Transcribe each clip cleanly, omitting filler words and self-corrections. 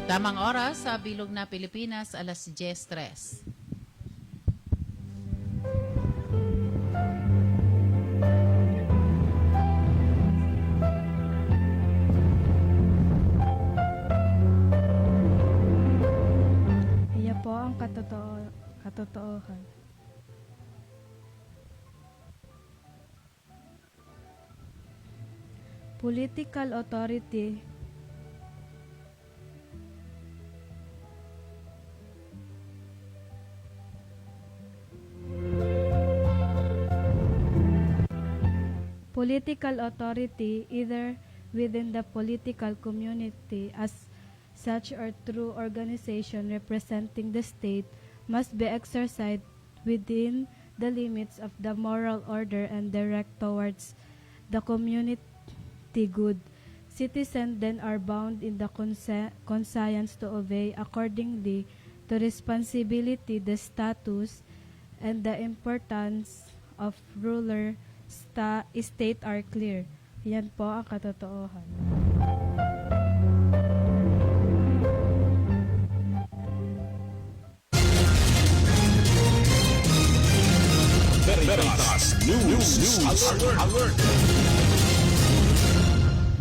Tamang oras sa Bilog na Pilipinas, alas 10:03. Iya po ang katotohanan. Political authority either within the political community as such or through organization representing the state must be exercised within the limits of the moral order and direct towards the community good. Citizens then are bound in the conscience to obey accordingly to responsibility, the status, and the importance of ruler state are clear. Yan po ang katotohanan. Veritas News Alert.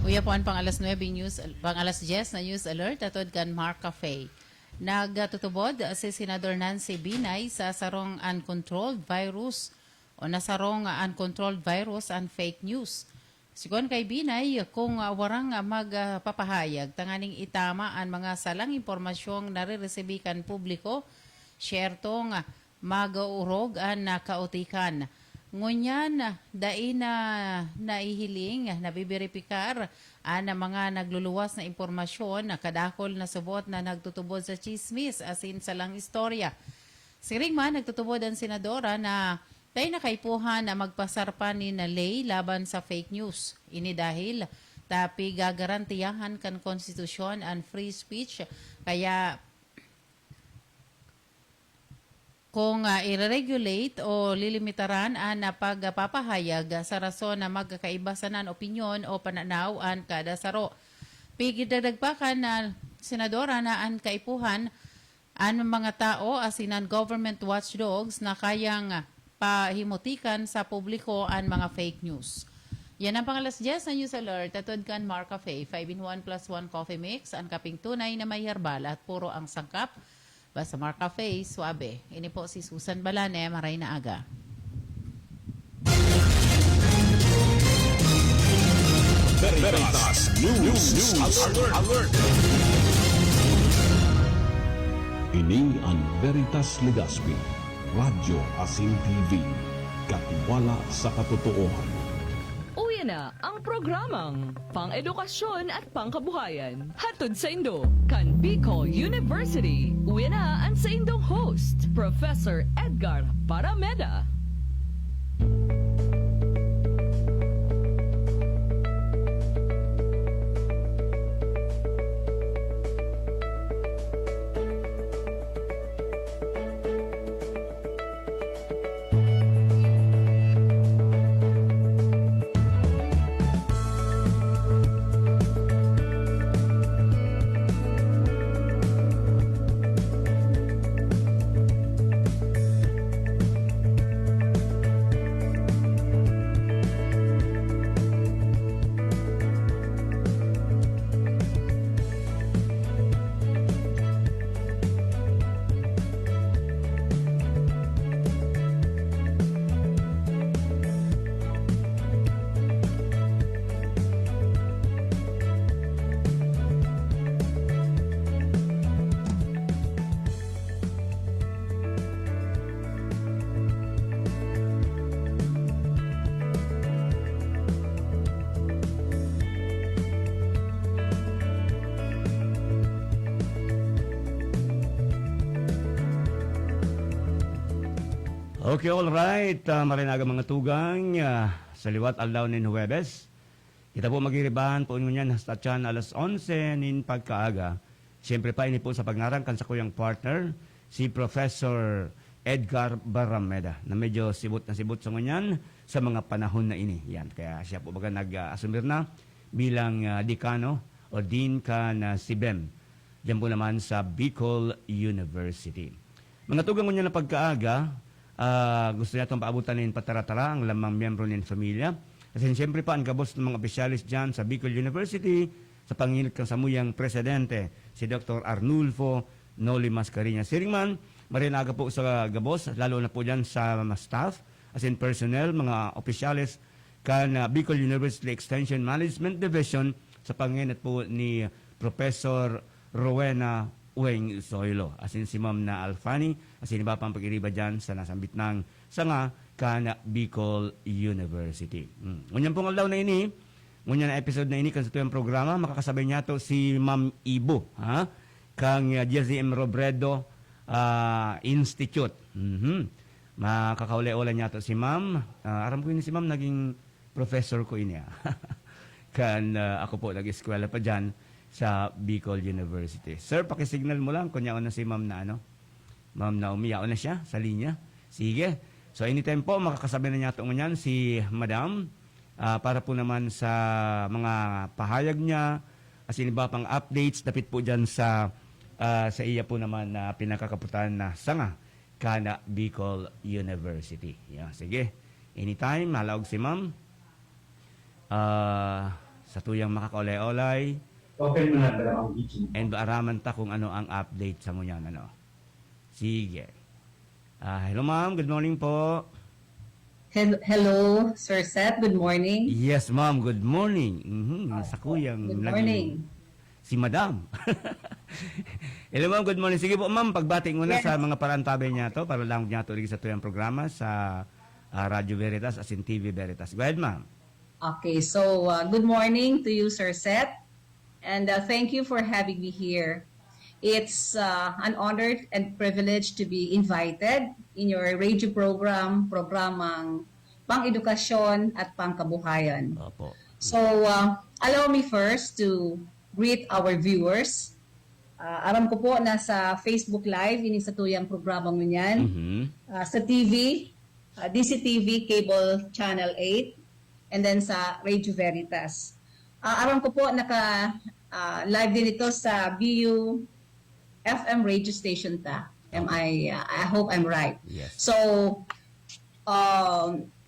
Uya po ang pang alas 9 news, pang alas 10 na news alert atod kan Mark Cafe. Nagtutubod si Senador Nancy Binay sa sarong uncontrolled virus o nasarong uncontrolled virus and fake news. Sigon kay Binay, kung warang magpapahayag, tanganing itama ang mga salang impormasyong nare-resibikan publiko, syertong mag-urog ang kautikan. Ngunyan, dai na naihiling, nabiberipikar ang mga nagluluwas na impormasyon na kadakol na subot na nagtutubod sa chismis asin salang istorya. Siring man, nagtutubod ang senadora na tayo nakaipuhan na magpasarpa ni na lay laban sa fake news. Ini dahil tapi gagarantiyahan kan konstitusyon and free speech kaya kung i-regulate o lilimitaran ang pagpapahayag sa rason na magkakaibasanan opinyon o pananaw ang kada saro. Pigidadagpakan na senadora na ang kaipuhan ang mga tao asinan government watchdogs na kayang pahimutikan sa publiko ang mga fake news. Yan ang pangalas 10 na news alert. Atod kan Mark Cafe, 5-in-1 plus 1 coffee mix, ang kaping tunay na may herbal at puro ang sangkap. Basta Mark Cafe, suabe. Ini po si Susan Balane, maray na aga. Veritas News Alert. Ini ang Veritas Legazpi, Radyo Asin TV, katiwala sa katotohanan. Uwi na ang programang pang-edukasyon at pangkabuhayan. Hatod sa Indo, kan Bicol University. Uwi na ang sa Indong host, Professor Edgar Parameda. Okay, all right. Marinaga mga tugang sa liwat aldaw ni Huwebes. Kita po magiribahan po ngunyan hasta tiyan alas 11 nin pagkaaga. Siyempre pa ini po sa pagnarangkan sa kuyang partner, si Professor Edgar Parameda, na medyo sibot na sibot sa ngunyan sa mga panahon na ini. Yan, kaya siya po baga nag-asumir na bilang dekano o dean ka na si BEM Diyan po naman sa Bicol University. Mga tugang niya na pagkaaga, gusto niya itong paabutan ng pataratara ang lamang miyembro ng pamilya. Kasi siyempre pa ang kabos ng mga opisyalis dyan sa Bicol University sa panginit ng samuyang presidente, si Dr. Arnulfo Noli Mascareñas. Siringman, marinaga po sa gabos, lalo na po dyan sa mga staff, as in personnel, mga opisyalis, kan Bicol University Extension Management Division sa panginit po ni Professor Rowena Ueng Zoilo. As in si Ma'am na Alfani, as in iba pang pag-iriba dyan sa nasambit ng sanga kan Bicol University. Ngunyan pong alaw na ini, ngunyan na episode na ini kan sa tuyang programa, makakasabay niya to si Ma'am Ibo, ha? Kang GSM Robredo Institute. Makakauli-ula niya to si Ma'am. Aram ko yun si Ma'am, naging professor ko ini. Kan ako po nag-eskwela pa dyan sa Bicol University. Sir, pakisignal mo lang kung yaon na si Ma'am na ano. Ma'am Naomi, yaon na siya sa linya. Sige. So anytime po, makakasabay na niya ito ngunyan si Madam para po naman sa mga pahayag niya as in iba pang updates dapit po dyan sa iya po naman na pinakakaputan na sanga kana Bicol University. Yeah, sige. Anytime, malawag si Ma'am. Sa tuyang makakaulay-ulay. Open mo na ang video. And baaraman ta kung ano ang update sa munyan. Ano. Sige. Hello ma'am, good morning po. Hello, Sir Seth. Good morning. Yes ma'am, good morning. Sa kuyang Good morning. Si Madam. Hello ma'am, good morning. Sige po ma'am, pagbati muna Yes. sa mga parantabay niya to para lang niya to sa tuyang programa sa Radio Veritas as in TV Veritas. Go ahead ma'am. Okay, so good morning to you, Sir Seth. And thank you for having me here. It's an honor and privilege to be invited in your radio programang Pang-Edukasyon at Pangkabuhayan. Opo. So, allow me first to greet our viewers. Aram ko po na sa Facebook Live, ini sa tuyang programang nyan. Sa TV, DCTV Cable Channel 8, and then sa Radio Veritas. Aram ko po naka-live din ito sa BU FM radio station ta. I hope I'm right. Yes. So,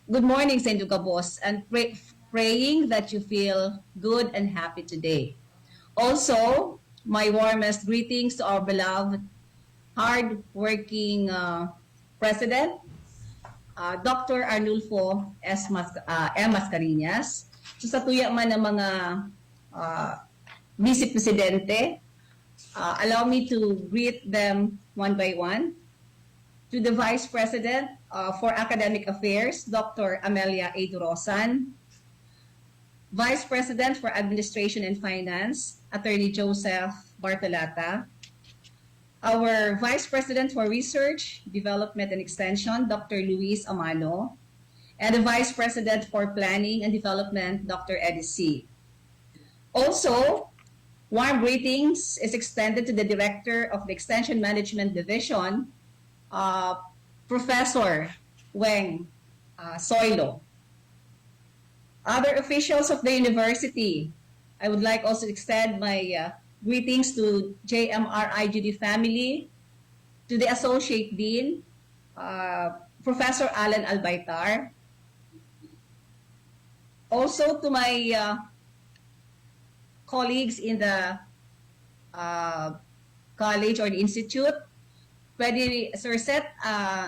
good morning sa inyo kabos, and praying that you feel good and happy today. Also, my warmest greetings to our beloved, hard-working President, Dr. Arnulfo M. Mascareñas. So sa tuya man ng mga Vice Presidente, allow me to greet them one by one. To the Vice President for Academic Affairs, Dr. Amelia A. Durosan. Vice President for Administration and Finance, Attorney Joseph Bartolata. Our Vice President for Research, Development and Extension, Dr. Luis Amano. And the Vice President for Planning and Development, Dr. Eddie C. Also, warm greetings is extended to the Director of the Extension Management Division, Professor Weng Zoilo. Other officials of the university, I would like also to extend my greetings to JMRIGD family, to the Associate Dean, Professor Alan Albaitar, also to my colleagues in the college or the institute. Pwede, Sir Seth,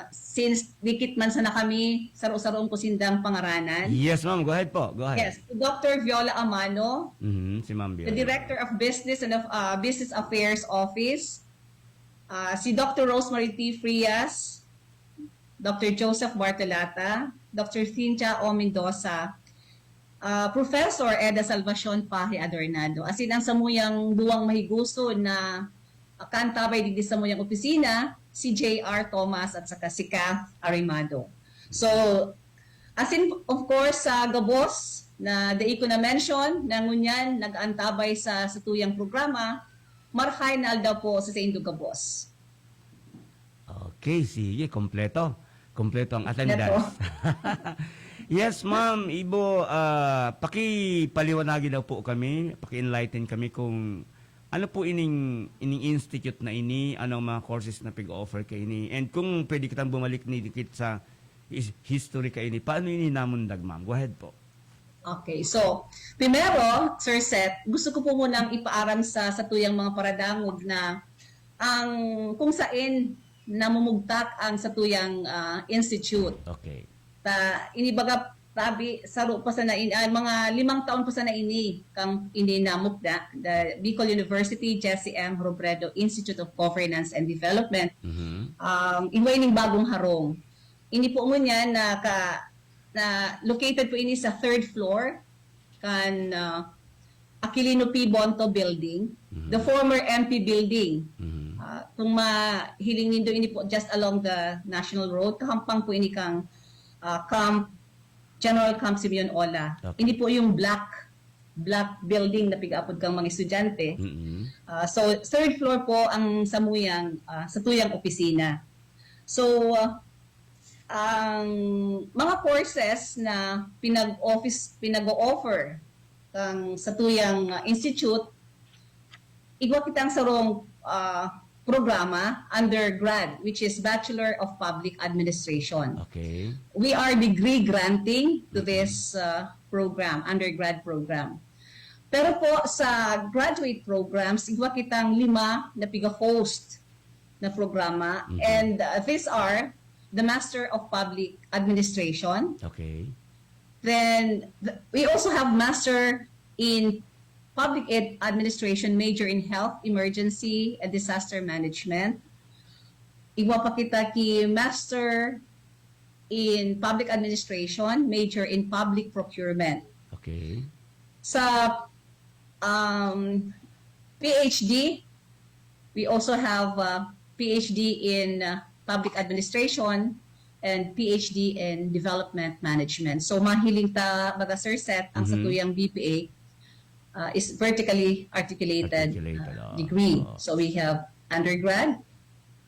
since dikit man sana kami, saro-saroong ko sindang pangaranan. Yes ma'am, go ahead po. Go ahead. Yes, to Dr. Viola Amano, Si Ma'am Viola. the Director of Business and Business Affairs Office, si Dr. Rosemary T. Frias, Dr. Joseph Bartolata, Dr. Cynthia O. Mendoza, Professor Eda Salvacion Pahe Adornado. As in, ang samuyang duwang mahiguso na kantabay digdi sa muyang opisina, si J.R. Thomas at saka si Kath Arimado. So, as in, of course, sa gabos na dai ko na mention, na ngunyan nag-antabay sa tuyang programa, marhay na aldaw po sa Indo gabos. Okay, sige, kompleto. Kompleto ang attendance. Yes, ma'am, Ibo, paki-paliwanagin daw po kami, paki-enlighten kami kung Ano po ining institute na ini, anong mga courses na pig-offer kay ini, and kung pwede kitang bumalik ni dikit sa history kay ini, paano ini namundag, ma'am? Go ahead po. Okay, so primero, Sir Seth, gusto ko po munang ipaaram sa tuyang mga paradangog na ang kung saan namumugtak ang satuyang institute. Okay. Inibaga tabi saro pa sa mga 5 taon pa sa ini kang namukda the Bicol University Jesse M. Robredo Institute of Governance and Development. Iway ning bagong harong. Ini po mo niya na located po ini sa 3rd floor kan Aquilino P. Bonto building, the former MP building. Kung mahiling nindo ini po just along the National Road, kahampang po ini kang General Camp Simeon Ola. Okay. Ini po yung black building na pigaapod kang mga estudyante. So 3rd floor po ang samuyang sa tuyang opisina. So ang mga courses na pinag-offer kang sa tuyang institute, igwa kitang sarong programa, undergrad, which is Bachelor of Public Administration. Okay. We are degree granting to this program, undergrad program. Pero po sa graduate programs, igwa kitang 5 na piga-host na programa. And these are the Master of Public Administration. Okay. Then we also have Master in Public Administration, major in Health, Emergency, and Disaster Management. Iwa pa kita ki Master in Public Administration, major in Public Procurement. Okay. Sa PhD, we also have PhD in Public Administration and PhD in Development Management. So mahiling ta baga Sir Seth ang sa tuyang BPA is vertically articulated degree. So we have undergrad,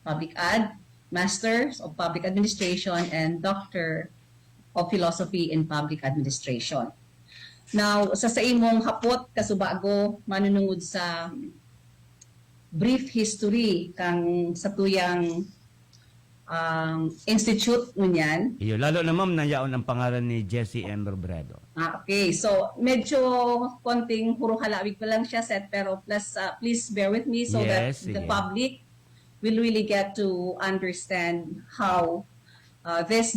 public ad, Masters of Public Administration, and Doctor of Philosophy in Public Administration. Now, sa imong hapot kasubago manunungod sa brief history kang sa tuyang institute ngunyan. Iyo, lalo na ma'am, nayaon ang pangalan ni Jesse M. Robredo. Okay, so medyo konting puro halawig pa lang siya, Seth, pero please bear with me so that Yes, the sige. public will really get to understand how this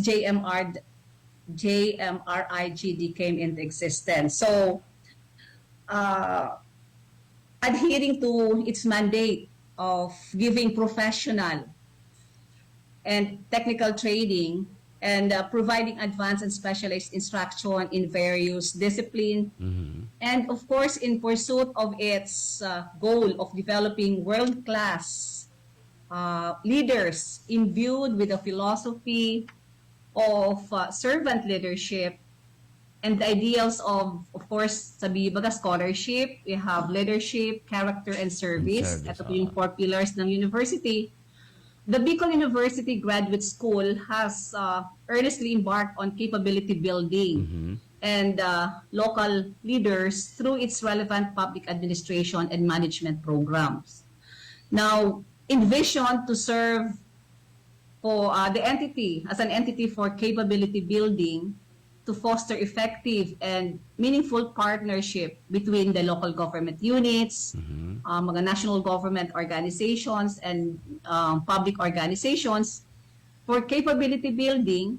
JMRIGD came into existence. So, adhering to its mandate of giving professional and technical training and providing advanced and specialized instruction in various disciplines. And of course, in pursuit of its goal of developing world-class leaders imbued with a philosophy of servant leadership and the ideals of course, sabi baga scholarship, we have leadership, character, and service. Ito po yung 4 pillars ng university. The Bicol University Graduate School has earnestly embarked on capability building and local leaders through its relevant public administration and management programs. Now, envisioned to serve for the entity as an entity for capability building to foster effective and meaningful partnership between the local government units, mga national government organizations, and public organizations for capability building,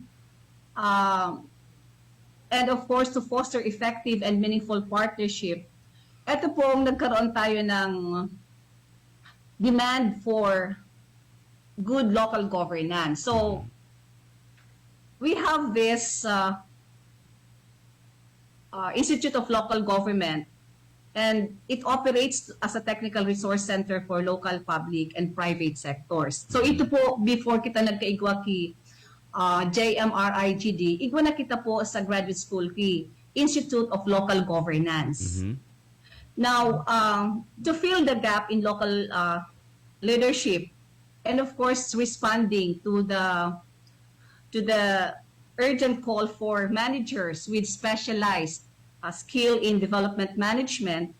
and of course to foster effective and meaningful partnership. Ito pong nagkaroon tayo ng demand for good local governance. So, we have this Institute of Local Government, and it operates as a technical resource center for local public and private sectors. So ito po, before kita nagkaigwa ki JMRIGD, igwa na kita po sa graduate school ki Institute of Local Governance. Now, to fill the gap in local leadership, and of course responding to the urgent call for managers with specialized skill in development management,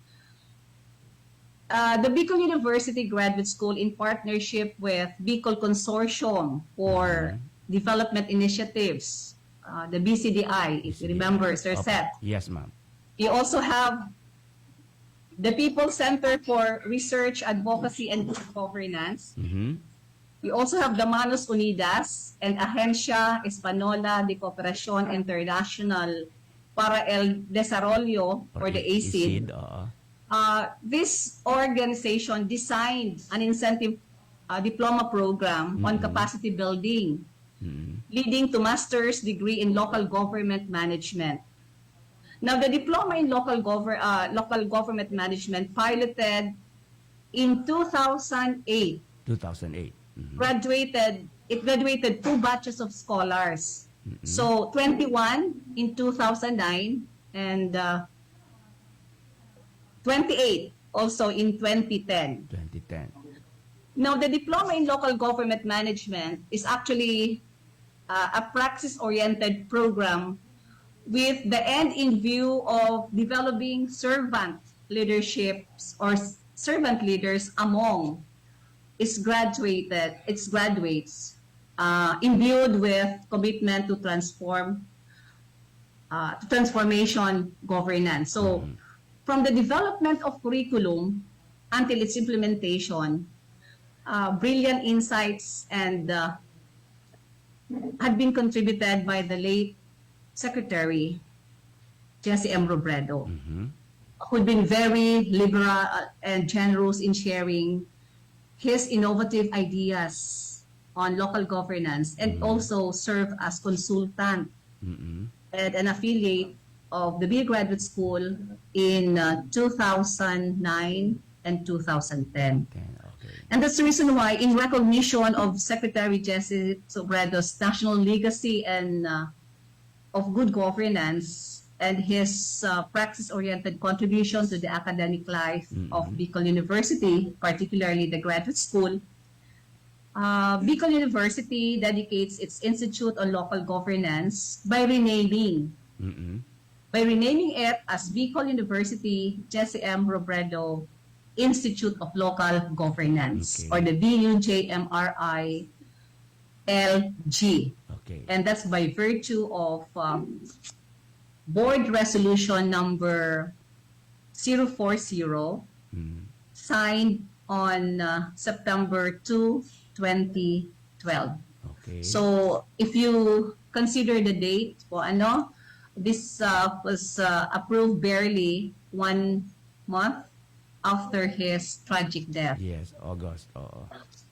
The Bicol University Graduate School, in partnership with Bicol Consortium for Development Initiatives, the BCDI, if you remember, Sir Opo. Seth. Yes, ma'am. You also have the People's Center for Research, Advocacy, and Good Governance. Mhm. We also have the Manos Unidas and Agencia Espanola de Cooperación Internacional para el Desarrollo, or the ACID. oo. This organization designed an incentive diploma program on capacity building, leading to master's degree in local government management. Now, the diploma in local government management piloted in 2008. 2008. Mhm. It graduated 2 batches of scholars. So 21 in 2009 and 28 also in 2010. 2010. Now, the diploma in local government management is actually a praxis-oriented program with the end in view of developing servant leaderships or servant leaders among its graduates, imbued with commitment to transformation governance. So, from the development of curriculum until its implementation, brilliant insights and had been contributed by the late Secretary Jesse M. Robredo, who'd been very liberal and generous in sharing his innovative ideas on local governance, and also serve as consultant and an affiliate of the BIA Graduate School in 2009 and 2010. Okay. And that's the reason why, in recognition of Secretary Jesse Sobredo's national legacy and of good governance and his praxis-oriented contribution to the academic life of Bicol University, particularly the graduate school, Bicol University dedicates its Institute on Local Governance by renaming it as Bicol University Jesse M. Robredo Institute of Local Governance, Okay. or the BUJMRI LG. Okay. And that's by virtue of Board Resolution number 040, signed on September 2, 2012. Okay. So, if you consider the date, this was approved barely 1 month after his tragic death. Yes, August. Oo.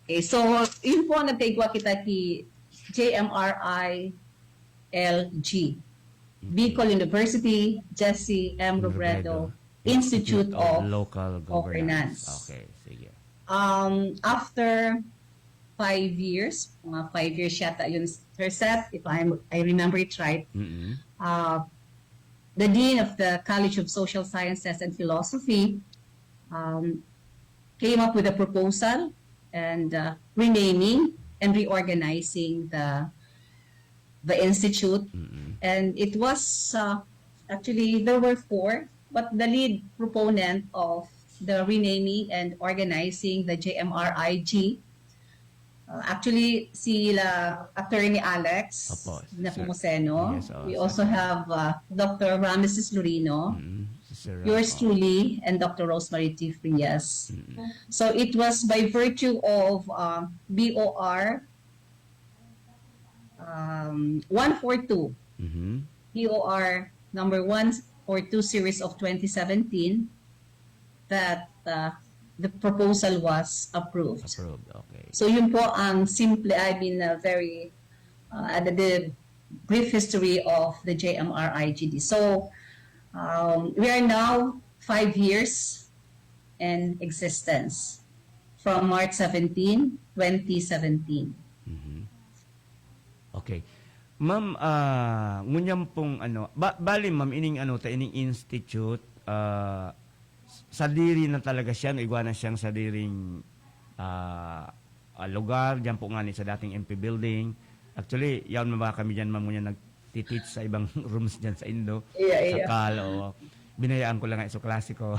Okay, so, yun po nagtaigwa kita ki JMRI LG. Bicol University Jesse M. Robredo Institute of Local Governance. Governance. Okay, sige. After 5 years, mga 5 years yata yun, Sir Seth, if I remember it right, the Dean of the College of Social Sciences and Philosophy came up with a proposal and renaming and reorganizing the institute. And it was actually, there were 4, but the lead proponent of the renaming and organizing the JMRIG, actually sila Attorney Alex Opo, Nepomuceno. Yes, We sir. also have Dr. Rameses Lorino, Sir, yours truly, and Dr. Rosemary T. Frias. So it was by virtue of BOR 142, BOR number 142 series of 2017, that the proposal was approved. Approved. Okay. So yun po ang simple, very, the brief history of the JMRIGD. So we are now 5 years in existence from March 17, 2017. Okay. Ma'am, ngunyam pong bali ma'am ining ining institute sa diri na talaga siya, no, igwa na siyang sa diring lugar diyan po nga ni sa dating MP building. Actually, yawn ba kami diyan ma'am ngunya nagtiteach sa ibang rooms diyan sa Indo, sa Yeah. Cal, o binayaan ko lang nga iso klasiko.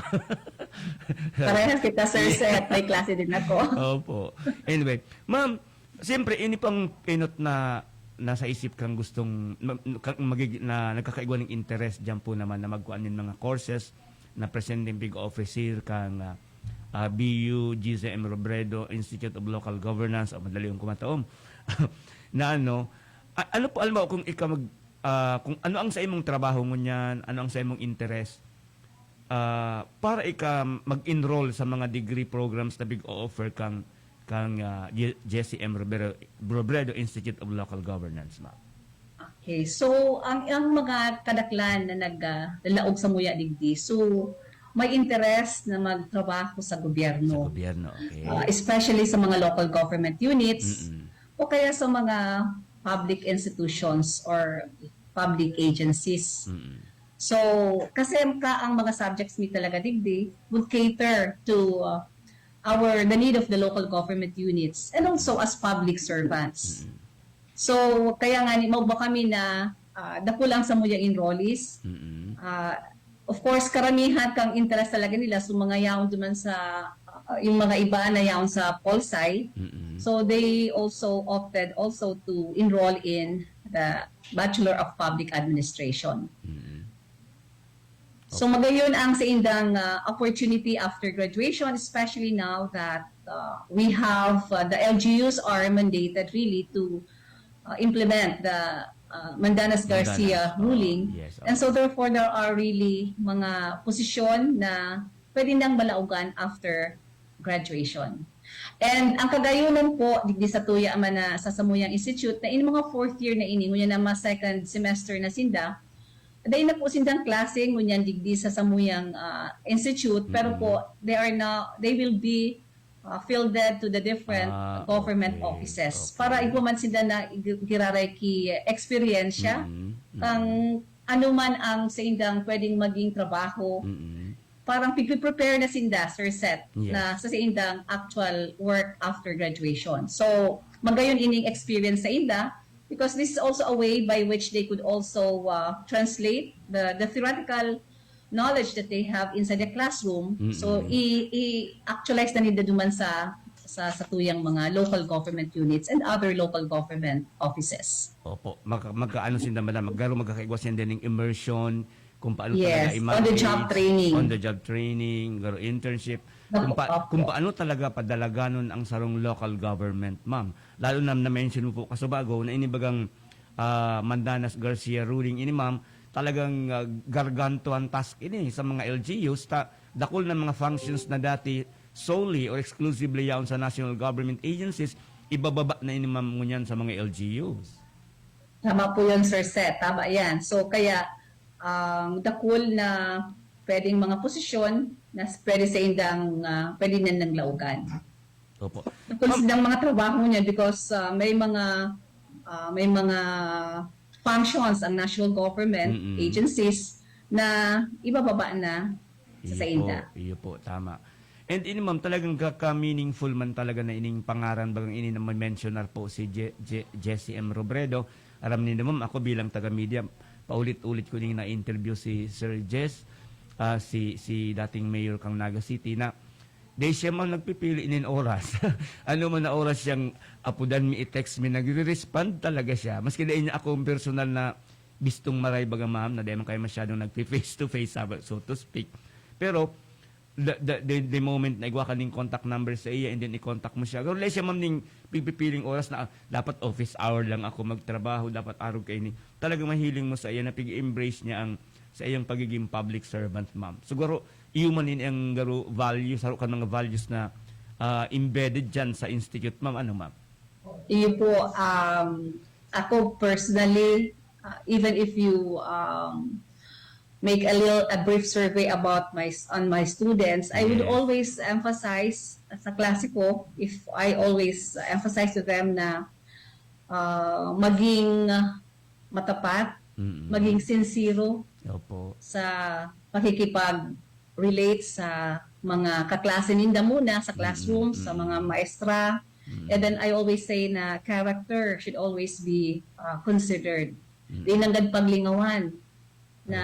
Parehas kita, Sir Seth. May klase din ako. Opo. Anyway, ma'am, siyempre, ini pang pinot na nasa isip kang gustong na nagkakaigwa ng interest dyan po naman na magkuhan ng mga courses na presenting big officer kang BU GCM Robredo Institute of Local Governance o madali yung kumataom na ano po alam mo kung ikaw kung ano ang sa imong trabaho mo niyan, ano ang sa imong interest para ika mag-enroll sa mga degree programs na big offer kang GCM Robredo Institute of Local Governance, ma'am. Okay, so ang mga kadaklan na naglaog sa muya digdi, so may interest na magtrabaho sa Sa gobyerno. gobyerno, okay. Especially sa mga local government units o kaya sa mga public institutions or public agencies. So, kasi ang mga subjects mi talaga digdi would cater to the need of the local government units and also as public servants. So, kaya nga ni ba kami na dako lang sa muyang enrollees. Of course, karamihan kang interest talaga nila so mga yaon duman sa yung mga iba na yaon sa Polsci. So they also opted also to enroll in the Bachelor of Public Administration. So magayon ang sa indang opportunity after graduation, especially now that we have the LGUs are mandated really to implement the Mandanas-Garcia ruling. Yes, And so therefore there are really mga posisyon na pwede nang malaugan after graduation. And ang kagayunan po digdi sa tuya man na sa Samuyang Institute na in mga fourth year na ini ngunya na mga second semester na sinda dahil na po sindang klase ngunyan digdi sa Samuyang Institute pero po they will be fielded to the different government okay, offices okay. para iguman sila na giraray ki experiensya ang ano man ang sa indang pwedeng maging trabaho parang prepare na sinda Sir Seth Yes. na sa indang actual work after graduation. So magayon ining experience sa inda because this is also a way by which they could also translate the theoretical knowledge that they have inside the classroom. So i-actualize na nila duman sa tuyang mga local government units and other local government offices. Opo, magkaano sinda madam, magkakaigwa sinda ng immersion, kung paano Yes, talaga on-the-job training. On-the-job training, garo internship, kung paano talaga padalaganon ang sarong local government, ma'am. Lalo na na-mention mo po kasubago na inibagang Mandanas-Garcia ruling ini, ma'am, talagang gargantuan task ini sa mga LGUs, dakol ng mga functions na dati solely or exclusively yaon sa national government agencies, ibababa na ini, ma'am, ngunyan sa mga LGUs. Tama po yun, Sir Seth. Tama yan. So, kaya dakol na pwedeng mga posisyon na pwede sa indang pwede na nang laugan. Opo. Dakol silang mga trabaho niya because may mga functions ang national government agencies na ibababa na sa inda. Iyo po, tama. And ini, ma'am, talagang ka-meaningful man talaga na ining pangaran bagang ini naman mentionar po si GCM Robredo. Aram niyo, ma'am, ako bilang taga-media, paulit-ulit ko din na-interview si Sir Jess, si dating mayor kang Naga City na di siya man nagpipili inin oras. Ano man na oras siyang apudan mi i-text mi, nagre-respond talaga siya. Maski dahil niya akong personal na bistong maray baga, ma'am, na dahil man kayo masyadong nagpi-face-to-face, so to speak. Pero, the moment na igwa ka ning contact number sa iya and then i-contact mo siya. Pero siya, ma'am, ning pipipiling oras na dapat office hour lang ako magtrabaho, dapat araw kayo ni. Talagang mahiling mo sa iya na pig-embrace niya ang sa iyang pagiging public servant, ma'am. Siguro, human in ang garo values, haro ka mga values na embedded dyan sa institute, ma'am. Ano, ma'am? Iyo po, ako personally, even if you make a brief survey about my students, I would always emphasize sa klase ko, if I always emphasize to them na maging matapat, maging sincero sa pakikipag-relate sa mga kaklase ninda muna sa classroom, sa mga maestra. And then I always say na character should always be considered. Di nanggad paglingawan na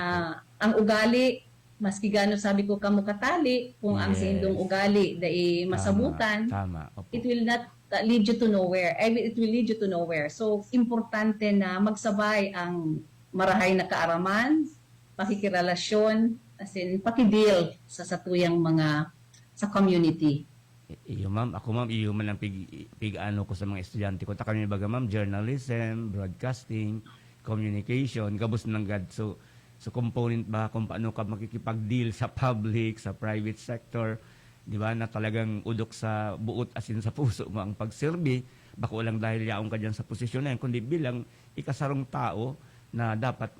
ang ugali maski gano sabi ko kamo katali, kung ang sa Yes. indong ugali dai masabutan, Tama. Opo. it will not lead you to nowhere. I mean, it will lead you to nowhere. So, importante na magsabay ang marahay na kaaraman, pakikirelasyon, as in, pakideal sa satuyang mga sa community. Iyo ma'am, ako ma'am, iyo man ang pig-ano ko sa mga estudyante ko. Ta kami baga ma'am, journalism, broadcasting, communication, gabos ng God. So component ba kung paano ka makikipag-deal sa public, sa private sector, di ba, na talagang udok sa buot asin sa puso mo ang pagserbi, bako lang dahil yaong ka dyan sa posisyon na yan, kundi bilang ikasarong tao na dapat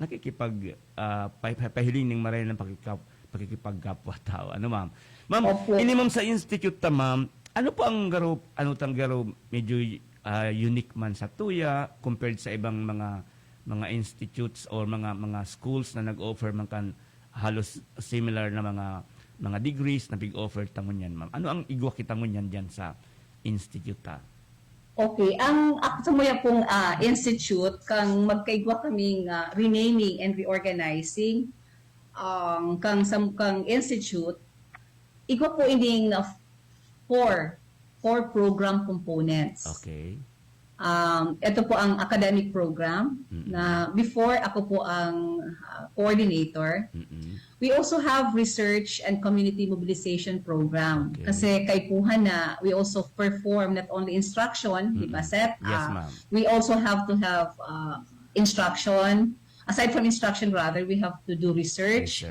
pahiling ng maray ng pakikipagkapwa tao. Ano ma'am? Ma'am, Opo. ini ma'am sa institute ta ma'am, ano po ang garo, medyo unique man sa tuya compared sa ibang mga institutes or mga schools na nag-offer man kan halos similar na mga degrees na big-offer tangon yan, ma'am. Ano ang igwa kitangon yan dyan sa institute ta? Okay, ang ako mo pong institute kang magkaigwa kaming renaming and reorganizing kang institute igwa po ining four program components. Okay. Ito po ang academic program na before ako po ang coordinator. Mm-mm. We also have research and community mobilization program. Okay. Kasi kay Puhan na we also perform not only instruction, di ba, Seth? Yes, ma'am. We also have to have instruction. Aside from instruction, rather, we have to do research,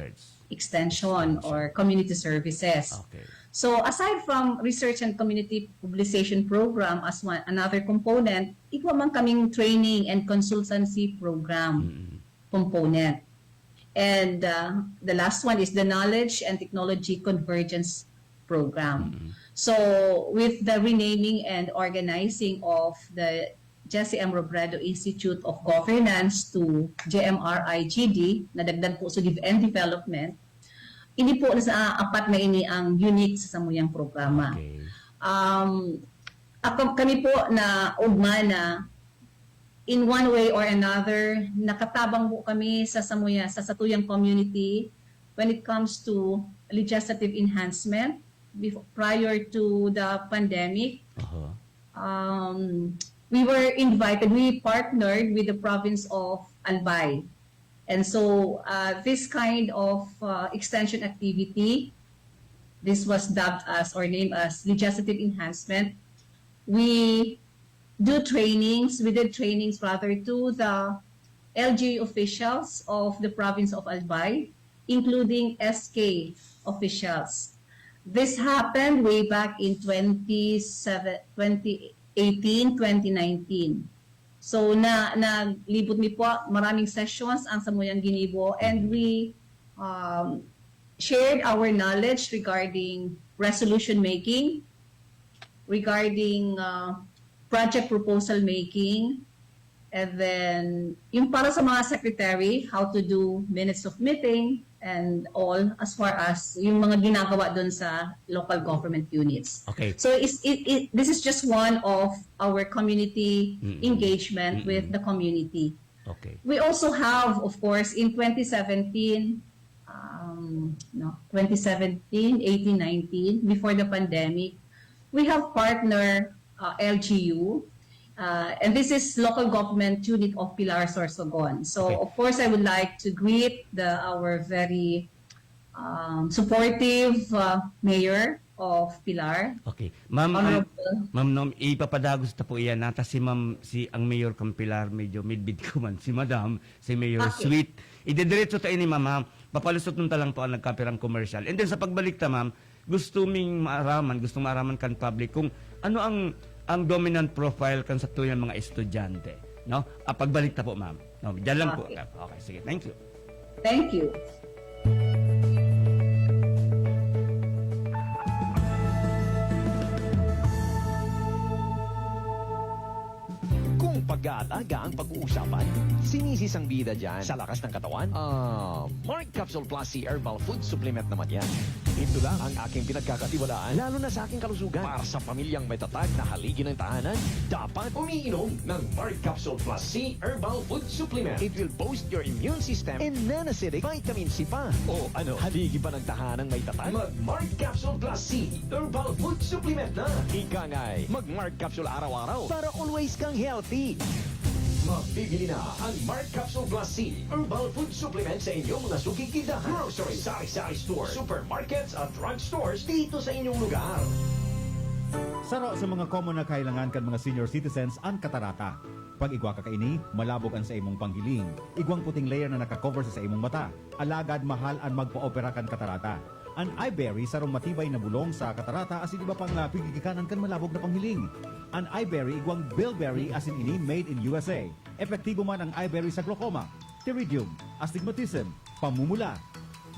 extension, or community services. Okay. So aside from research and community mobilization program as another component, ikaw man kaming training and consultancy program component. And the last one is the knowledge and technology convergence program. So with the renaming and organizing of the Jesse M. Robredo Institute of Governance to JMRIGD, nadagdag po sa and Development, ini po sa apat na ini ang unique sa samuyang programa. Okay. Kami po na ugma na in one way or another, nakatabang po kami sa satuyang community when it comes to legislative enhancement prior to the pandemic. We partnered with the province of Albay. And so this kind of extension activity, this was dubbed as or named as legislative enhancement. We did trainings rather to the LG officials of the province of Albay, including SK officials. This happened way back in 2018, 2019. So naglibot mi po maraming sessions ang samuyang ginibo, and we shared our knowledge regarding resolution making, regarding project proposal making, and then yung para sa mga secretary, how to do minutes of meeting and all as far as yung mga ginagawa doon sa local government units. Okay. So this is just one of our community engagement with the community. Okay. We also have, of course, in 2017, 18, 19, before the pandemic, we have partner LGU, and this is local government unit of Pilar Sorsogon. So, Okay. of course, I would like to greet our very supportive mayor of Pilar. Okay. Ma'am, Honorable. ma'am, no, ipapadagos ta po iyan. Nata ang Mayor Campilar, medyo midbid ko man. Si Madam, si Mayor Okay. Sweet. Idediretso ta ini, ma'am. Papalusot nun talang po ang nagkapirang commercial. And then sa pagbalik ta, ma'am, gusto maaraman kan public kung ano ang dominant profile kan sa tuyang mga estudyante. No? Pagbalik ta po, ma'am. No, diyan lang po. Okay. Okay, sige. Thank you. Thank you. Kung pag-aalaga ang pag-uusapan, sinisis ang bida dyan sa lakas ng katawan. Mark Capsule Plus C Herbal Food Supplement naman yan. Ito lang ang aking pinagkakatiwalaan, lalo na sa aking kalusugan. Para sa pamilyang may tatag na haligi ng tahanan, dapat umiinom ng Mark Capsule Plus C Herbal Food Supplement. It will boost your immune system and non-acidic vitamin C pa. O ano, haligi ba ng tahanang may tatag? Mag-Mark Capsule Plus C Herbal Food Supplement na. Ika nga'y mag-Mark Capsule araw-araw para always kang healthy. Mabibili na ang Mark Capsule Plus C Herbal Food Supplement sa inyong mga suking tindahan, grocery, sari-sari store, supermarkets at drugstores dito sa inyong lugar. Saro sa mga common na kailangan kan mga senior citizens ang katarata. Pag igwa ka kaini, malabog ang sa imong panghiling. Igwang puting layer na nakakover sa imong mata. Alagad mahal ang magpa-opera kan katarata. Ang iBerry sarong matibay na bulong sa katarata asin iba pang pigigikanan kan malabog na panghiling. Ang iBerry igwang bilberry asin ini made in USA. Epektibo man ang iBerry sa glaucoma, pterygium, astigmatism, pamumula,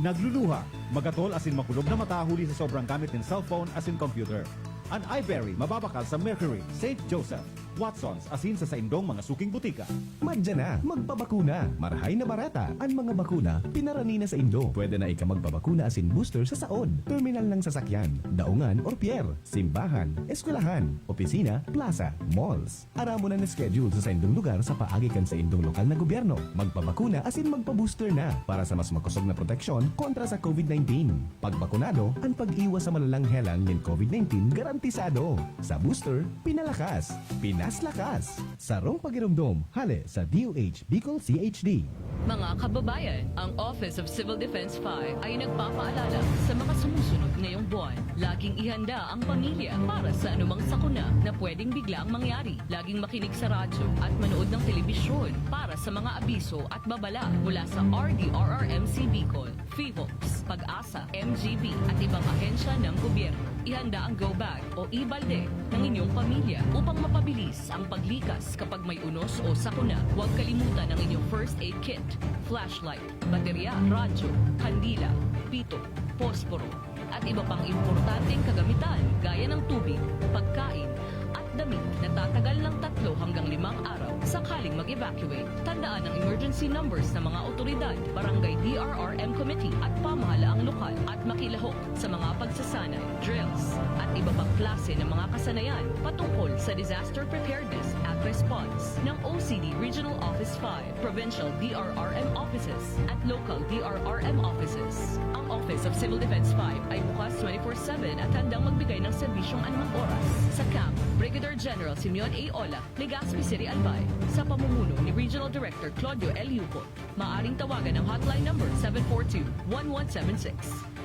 nagluluha, magatol asin makulog na mata huli sa sobrang gamit ng cellphone asin computer. Ang iBerry mababakal sa Mercury, St. Joseph, Watsons asin sa saindong mga suking butika. Madya na, magpabakuna. Marahay na barata. Ang mga bakuna, pinarani na sa Indo. Pwede na ika magpabakuna asin booster sa saod, terminal ng sasakyan, daungan or pier, simbahan, eskwelahan, opisina, plaza, malls. Aramo na schedule sa saindong lugar sa paagikan sa indong lokal na gobyerno. Magpabakuna asin magpa-booster na para sa mas makusog na proteksyon kontra sa COVID-19. Pagbakunado, ang pag-iwas sa malalang helang ng COVID-19 garantisado. Sa booster, pinalakas. Pinaslakas. Sarong pagirumdom, hale sa DOH Bicol CHD. Mga kababayan, ang Office of Civil Defense 5 ay nagpapaalala sa mga sumusunod ngayong buwan. Laging ihanda ang pamilya para sa anumang sakuna na pwedeng biglang mangyari. Laging makinig sa radyo at manood ng telebisyon para sa mga abiso at babala mula sa RDRRMC Bicol, FIVOX, Pag-asa, MGB at ibang ahensya ng gobyerno. Ihanda ang go bag o e-balde ng inyong pamilya upang mapabilis ang paglikas kapag may unos o sakuna. Huwag kalimutan ang inyong first aid kit, flashlight, baterya, radyo, kandila, pito, posporo, at iba pang importanteng kagamitan gaya ng tubig, pagkain, at damit na tatagal ng 3 hanggang 5 araw sakaling mag-evacuate. Tandaan ang emergency numbers ng mga otoridad, barangay DRRM committee at pamahalaang lokal at makilahok sa mga pagsasanay, drills, at iba pang klase ng mga kasanayan patungkol sa disaster preparedness at response ng OCD Regional Office 5, Provincial DRRM offices at local DRRM offices. Ang Office of Civil Defense 5 ay bukas 24/7 at handang magbigay ng serbisyong anumang oras. Sa camp, Brigadier General Simeon A. Ola, Legazpi City, Albay, sa pamumuno ni Regional Director Claudio L. Yupo. Maaring tawagan ang hotline number 742-1176.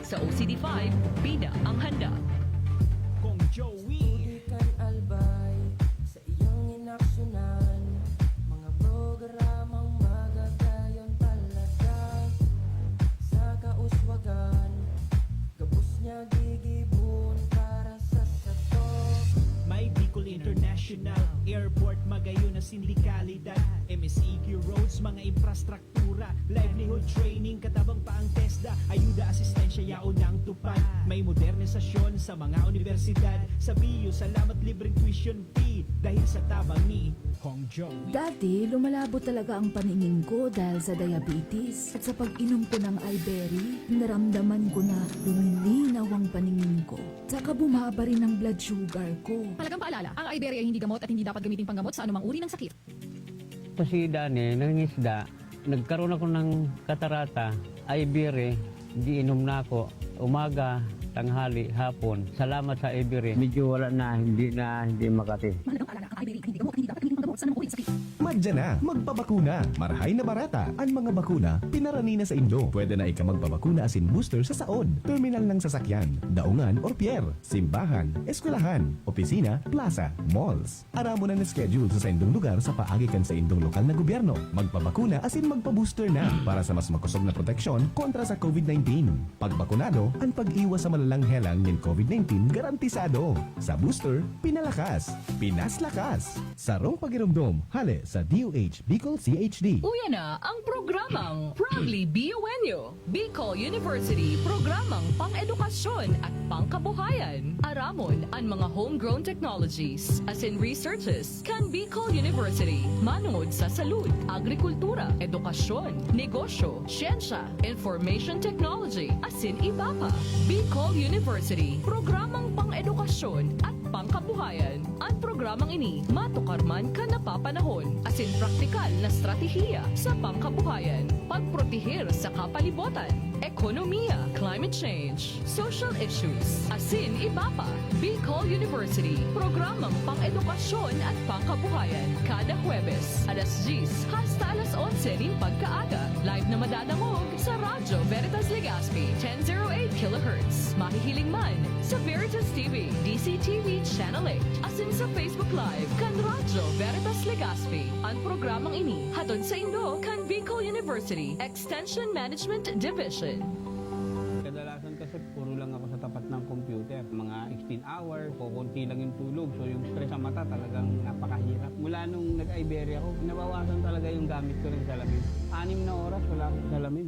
Sa OCD5, bida ang handa. Kung Joey Udikan albay sa iyong inaksyonan, mga programang magagayon talaga sa kauswagan, gabos niya gigibon para sa sato. May Bicol International Airport, magayon na sindikalidad, MSEQ roads, mga infrastruktura, livelihood training, katabang pa ang TESDA, ayuda, asistensya, yaon ang tupad. May modernisasyon sa mga universidad, sa BIU, salamat libreng tuition fee, dahil sa tabang ni Hong Joey. Dati, lumalabo talaga ang paningin ko dahil sa diabetes. At sa pag-inom ko ng iBerry, naramdaman ko na lumilinaw ang paningin ko. Saka bumaba rin ang blood sugar ko. Malagang paalala, ang iBerry ay hindi gamot at hindi dapat gamitin panggamot sa anumang uri ng sakit. Ito si Dani, nangingisda. Nagkaroon ako ng katarata, iBerry, di inom na ako. Umaga, tanghali, hapon. Salamat sa iBerry. Medyo wala na, hindi makati. Malagang paalala, ang iBerry ay hindi gamot at hindi dapat gamitin panggamot sa anumang uri ng sakit. Madya na, magpabakuna. Marahay na barata. Ang mga bakuna, pinarani na sa Indo. Pwede na ika magpabakuna asin booster sa saod, terminal ng sasakyan, daungan or pier, simbahan, eskwelahan, opisina, plaza, malls. Aramo na schedule sa saindong lugar sa paagikan sa indong lokal na gobyerno. Magpabakuna asin magpa-booster na para sa mas makusog na proteksyon kontra sa COVID-19. Pagbakunado, ang pag-iwas sa malalang helang ng COVID-19 garantisado. Sa booster, pinalakas, pinaslakas. Sarong pag pakiramdom, hali sa DOH Bicol CHD. Uya na ang programang Proudly BUNU, Bicol University, programang pang-edukasyon at pangkabuhayan. Aramon ang mga homegrown technologies, as in researches, kan Bicol University, manungod sa salud, agrikultura, edukasyon, negosyo, siyensya, information technology, as in iba pa. Bicol University, programang pang-edukasyon at pangkabuhayan. Ang programang ini, matukar man ka napapanahon, as in praktikal na strategiya sa pangkabuhayan, pagprotehir sa kapalibutan, ekonomiya, climate change, social issues, as in iba pa. Bicol University, programang pang-edukasyon at pangkabuhayan, kada Huwebes, alas 10 hasta alas 11 ng pagkaaga. Live na madadangog sa Radyo Veritas Legazpi, 1008 kHz. Mahihiling man sa Veritas TV, DCTV Channel 8, as in sa Facebook Live, kan Radyo Veritas Legazpi. Ang programang ini, hatod sa Indo, kan Bicol University, Extension Management Division. Kadalasan kasi puro lang ako sa tapat ng computer. Mga 16 hours, kukunti lang yung tulog. So yung stress sa mata talagang napakahirap. Mula nung nag-Iberia ako, nabawasan talaga yung gamit ko ng salamin. 6 na oras, wala akong salamin.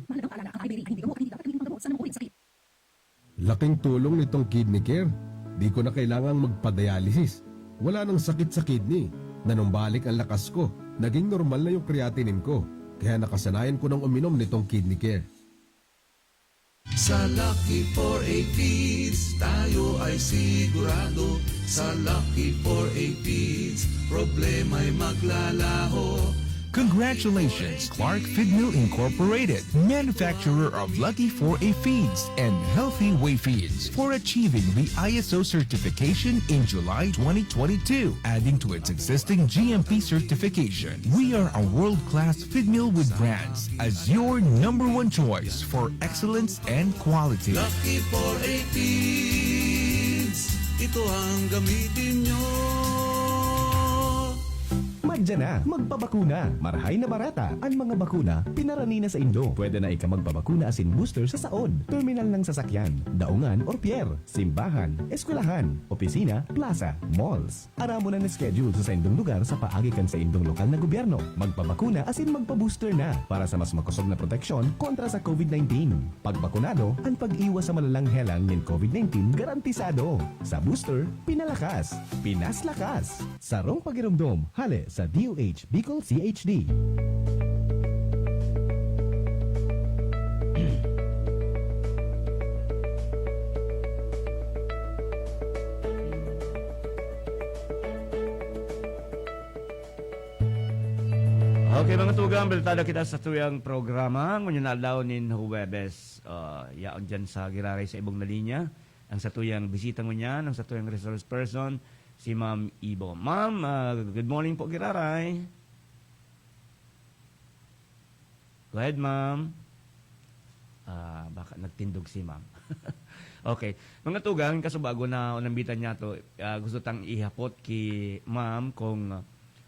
Laking tulong nitong kidney care. Di ko na kailangang magpa-dialysis. Wala nang sakit sa kidney. Nanumbalik ang lakas ko. Naging normal na yung creatinine ko. Kaya nakasanayan ko nang uminom nitong kidney care. Sa Lucky 4A Feeds, tayo ay sigurado. Sa Lucky 4A Feeds, problema'y maglalaho. Congratulations, Clark Feed Mill Incorporated, manufacturer of Lucky 4A Feeds and Healthy Way Feeds, for achieving the ISO certification in July 2022, adding to its existing GMP certification. We are a world-class feed mill with brands as your #1 choice for excellence and quality. Lucky 4A Feeds, ito ang gamitin nyo. Madya na, magpabakuna. Marahay na barata. Ang mga bakuna, pinarani na sa Indo. Pwede na ika magpabakuna asin booster sa saod, terminal ng sasakyan, daungan or pier, simbahan, eskwelahan, opisina, plaza, malls. Aramo na schedule sa indong lugar sa paagikan sa indong lokal na gobyerno. Magpabakuna asin magpabooster na para sa mas makusog na proteksyon kontra sa COVID-19. Pagbakunado, ang pag-iwas sa malalang helang ng COVID-19 garantisado. Sa booster, pinalakas, pinaslakas. Sarong pagiramdom, hali sa DOH Bicol CHD. Okay mga tugang, balitada kita sa tuyang programa. Ngunyan na alaw nin Huwebes. Yaon dyan sa Giraray sa ibong na linya. Ang sa tuyang bisita ngunyan, ang sa tuyang resource person, si Ma'am Ibo. Ma'am, good morning po, Giraray. Go ahead, Ma'am. Baka nagtindog si Ma'am. Okay. Mga tugang, kasubago na unambitan niya to, gusto tang ihapot ki Ma'am kung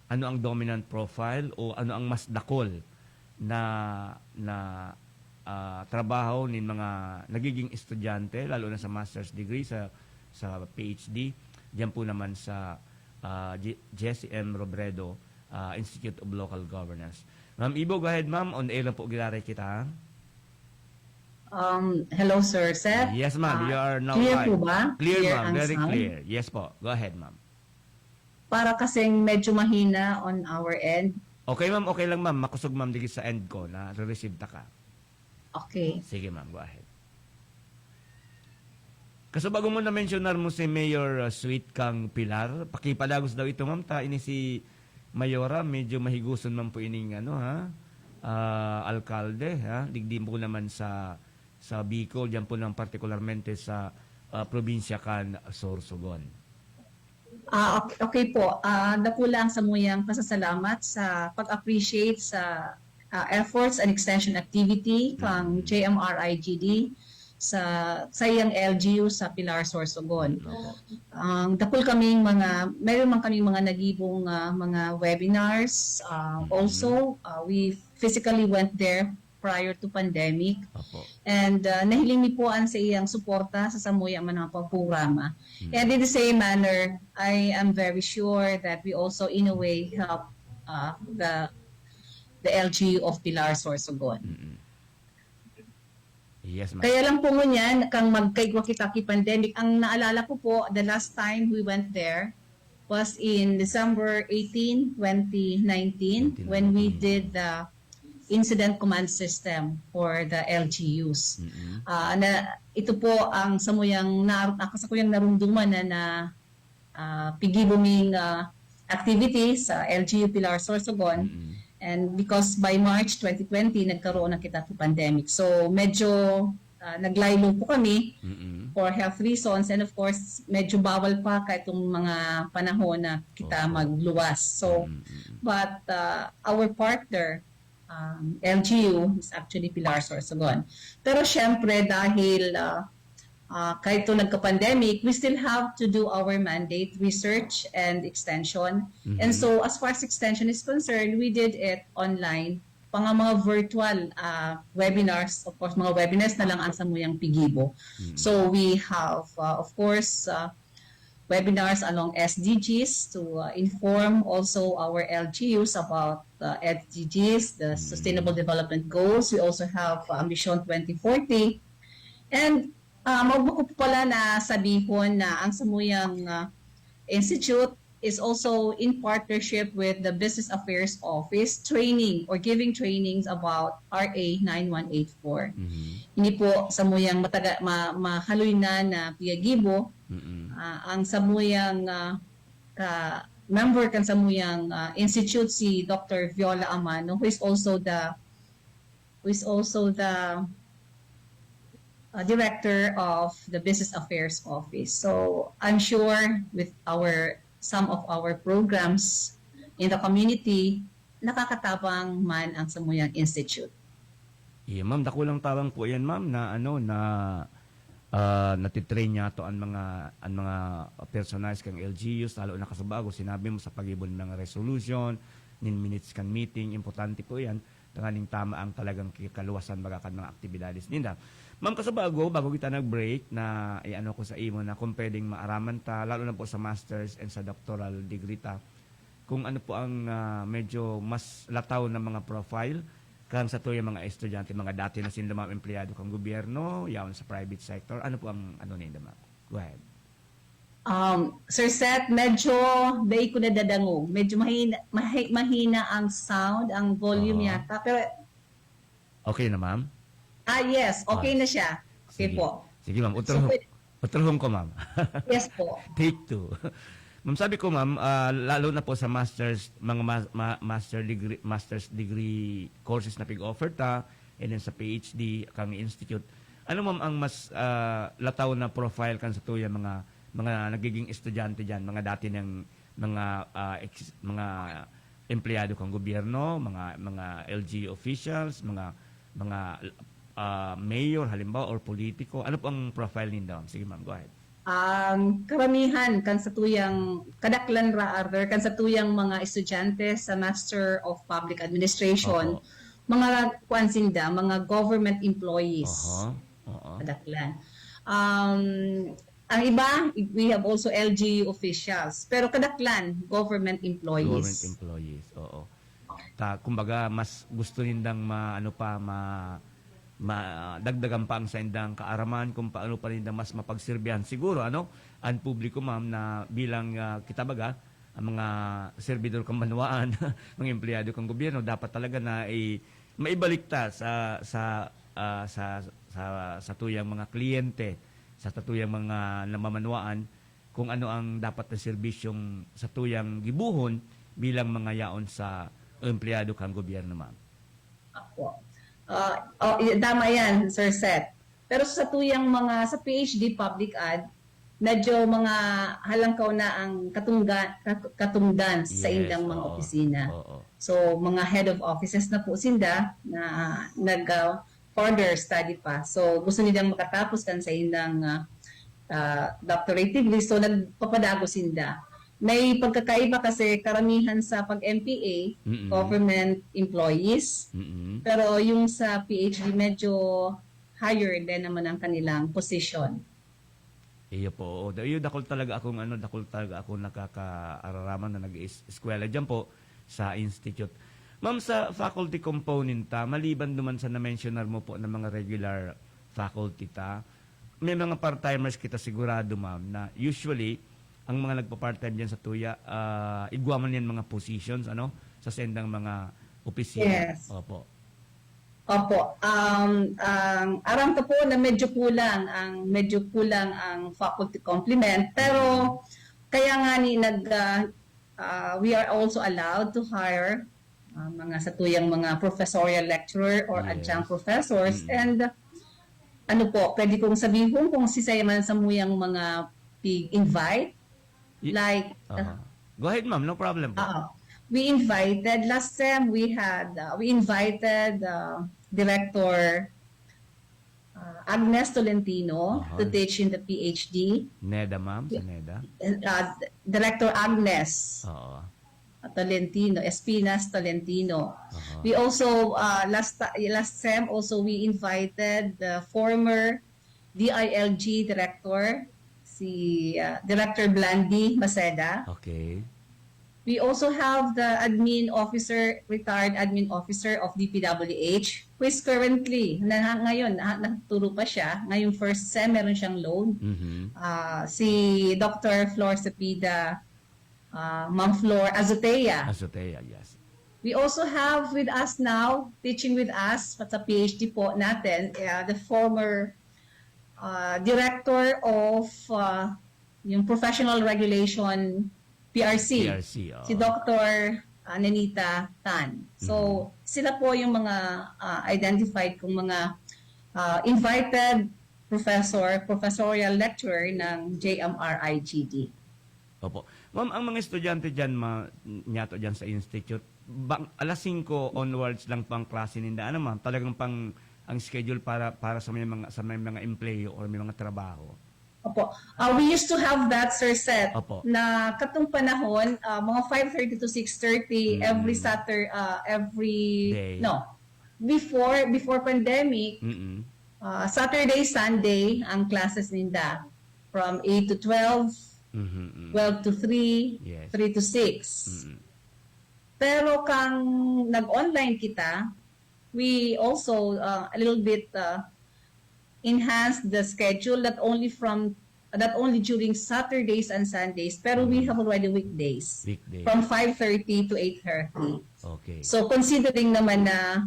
ano ang dominant profile o ano ang mas dakol na trabaho ng mga nagiging estudyante, lalo na sa master's degree, sa PhD. Diyan po naman sa Jesse M. Robredo Institute of Local Governance. Ma'am Ibo, go ahead, ma'am. On air lang po, Giraray kita. Hello, Sir Seth. Yes, ma'am. You are now clear live. po ba? Clear, ma'am. ang Very sound? clear. Yes po. Go ahead, ma'am. Para kasing medyo mahina on our end. Okay, ma'am. Okay lang, ma'am. Makusog, ma'am, digit sa end ko na re-receive ta ka. Okay. Sige, ma'am. Go ahead. Kaso bago mo na-mentionar mo si Mayor Sweet Kang Pilar, pakipadagos daw ito, ma'am. Ta ini si Mayora, medyo mahiguson man po ining alkalde, ha? Digdi po naman sa Bicol, diyan po lang partikularmente sa probinsya kan Sorsogon. Okay po. Nakulang sa muyang pasasalamat sa pag-appreciate sa efforts and extension activity kang JMRIGD sa sayang LGU sa Pilar, Sorsogon. Dapol kaming meron man kaming mga nagibong mga webinars. Also, we physically went there prior to pandemic. And nahiling mi po an sa iyang suporta sa samuya man ang pagprograma. And in the same manner, I am very sure that we also in a way help the LGU of Pilar Sorsogon. Yes, ma'am. Kaya lang po ngunyan, kang magkaigwakitaki pandemic, ang naalala ko po, the last time we went there was in December 18, 2019, when we did the incident command system for the LGUs. Ito po ang samuyang kasakuyang narumduman na pigibuming activity sa LGU Pilar Sorsogon. And because by March 2020, nagkaroon ng kitati pandemic. So medyo naglaylo po kami for health reasons, and of course, medyo bawal pa kahit itong mga panahon na kita magluwas. So, but our partner, LGU, is actually Pilar Sorsogon. Pero syempre, dahil kahit ito nagka-pandemic, we still have to do our mandate, research and extension. And so, as far as extension is concerned, we did it online. Mga virtual webinars, of course, mga webinars na lang ang samuyang pigibo. So, we have, of course, webinars along SDGs to inform also our LGUs about SDGs, the Sustainable Development Goals. We also have Mission 2040. And magbuko po pala na sabihon na ang samuyang institute is also in partnership with the Business Affairs Office training or giving trainings about RA 9184. Hindi po samuyang mahaloy na piyagibo, ang samuyang member kan samuyang institute si Dr. Viola Amano, who is also the director of the Business Affairs Office. So I'm sure with some of our programs in the community, nakakatabang man ang samuyang institute. Yeah, ma'am, dakulang tawang po yan, ma'am, na natitrain niya to ang mga personalized kang LGUs, lalo na kasabago, sinabi mo sa pag-ibon ng resolution, nin minutes kan meeting, importante po yan, tangaling tama ang talagang kaluwasan bagakan mga aktibidades nila. Ma'am, kasabago, bago kita nag-break, na iano ko sa imo na kung pwedeng maaraman ta, lalo na po sa master's and sa doctoral degree ta, kung ano po ang medyo mas lataw na mga profile kan sa tuyo mga estudyante, mga dati na sila mga empleyado kang gobyerno, yaon sa private sector, ano po ang nila, ma'am? Go ahead. Sir Seth, medyo day ko na dadango. Medyo mahina ang sound, ang volume yata. Pero okay na, ma'am? Yes, okay na siya. Okay Sige. po. Sige, ma'am. Utrahong ko, ma'am. Yes po. Take 2. Ma'am, sabi ko, ma'am, lalo na po sa master's, mga master's degree courses na pig-offer ta, and then sa PhD, kang institute, ano, ma'am, ang mas lataw na profile kan sa tuya mga nagiging estudyante dyan, mga dati ng mga empleyado kang gobyerno, mga LG officials, mga mayor, halimbawa, or politiko. Ano po ang profile ninyo? Sige, ma'am, go ahead. Karamihan kan sa tuyang kadaklan rather kan sa tuyang mga estudyante sa Master of Public Administration, mga kwansinda, mga government employees. Kadaklan. Ang iba, we have also LG officials, pero kadaklan government employees. Government employees, oo. Kumbaga, mas gusto nindang dagdagan pa ang sa indang kaaraman kung paano pa nindang mas mapagsilbihan. Siguro, ang publiko, ma'am, na bilang kita baga, ang mga servidor kang banwaan, mga empleyado kang gobyerno, dapat talaga na maibalik ta sa tuyang mga kliyente, sa tuyang mga namamanwaan, kung ano ang dapat na serbisyong sa tuyang gibuhon bilang mga yaon sa empleyado kang gobyerno, ma'am. Tama yan, Sir Seth. Pero sa tuyang sa PhD public ad, medyo mga halangkaw na ang katungdan sa indang mga opisina. So, mga head of offices na po sinda na further study pa. So, gusto nilang makatapos kan sa indang doctorate degree. So, nagpapadago sinda. May pagkakaiba kasi karamihan sa pag-MPA, government employees, pero yung sa PhD medyo higher din naman ang kanilang position. Iyo po. Dakol talaga akong nakakaararaman na nag-eskwela diyan po sa institute. Ma'am, sa faculty component maliban duman sa na-mentionar mo po ng mga regular faculty may mga part-timers kita sigurado, ma'am, na usually ang mga nagpa-part-time diyan sa Tuya, igwaman yan mga positions sa sendang mga opisina. Yes. Opo. Aram ko po na medyo kulang ang faculty complement, pero kaya nga we are also allowed to hire mga satuyang mga professorial lecturer or adjunct professors, and pwede kong sabihin kung sisayaman sa muyang mga invite, like go ahead, ma'am, no problem po. We invited last time we invited Director Agnes Tolentino to teach in the PhD. NEDA, ma'am, sa NEDA. Director Agnes Tolentino, Espinas Tolentino. We also last time also we invited the former DILG director, si Director Blandy Maceda. Okay. We also have the retired admin officer of DPWH, who is currently, ngayon, nagturo pa siya. Ngayong first sem, meron siyang loan. Si Dr. Flor Cepida, Ma'am Flor Azotea. Azotea, yes. We also have with us now, teaching with us, sa PhD po natin, the former director of yung Professional Regulation PRC, si Dr. Nenita Tan. So, sila po yung mga identified kong mga invited professorial lecturer ng JMR-IGD. Opo. Ma'am, ang mga estudyante dyan, nyato dyan sa institute, alas 5 onwards lang pang klase ninda. Ma'am? Talagang ang schedule para sa may mga employee or may mga trabaho. Opo. We used to have that, Sir Seth, Opo. na katong panahon, mga 5:30 to 6:30 every Saturday, Day. before pandemic, Saturday, Sunday, ang classes ninda from 8 to 12, 12 to 3, Yes. 3 to 6. Pero kang nag-online kita, we also a little bit enhance the schedule not only during Saturdays and Sundays, pero we have already weekdays. From 5:30 to 8:30. Okay. So considering naman na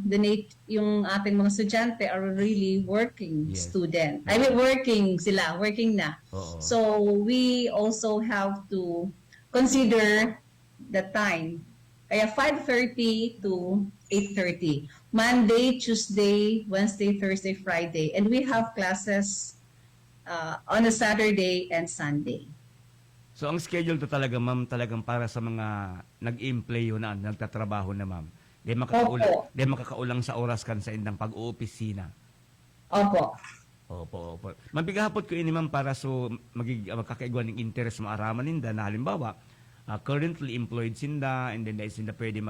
yung ating mga estudyante are really working student. I mean working na. So we also have to consider the time. Kaya 5:30 to 8:30. Monday, Tuesday, Wednesday, Thursday, Friday. And we have classes on a Saturday and Sunday. So ang schedule to talaga, ma'am, talagang para sa mga nag-employ na, nagtatrabaho na, ma'am. Di makakaulang sa oras kan sa indang pag-uopisina. Opo. Opo. Mabigahapot ko ini, ma'am, para so magkakaigwan ng interest maaraman ninda na halimbawa, currently employed sinda, and then dahil sinda pwede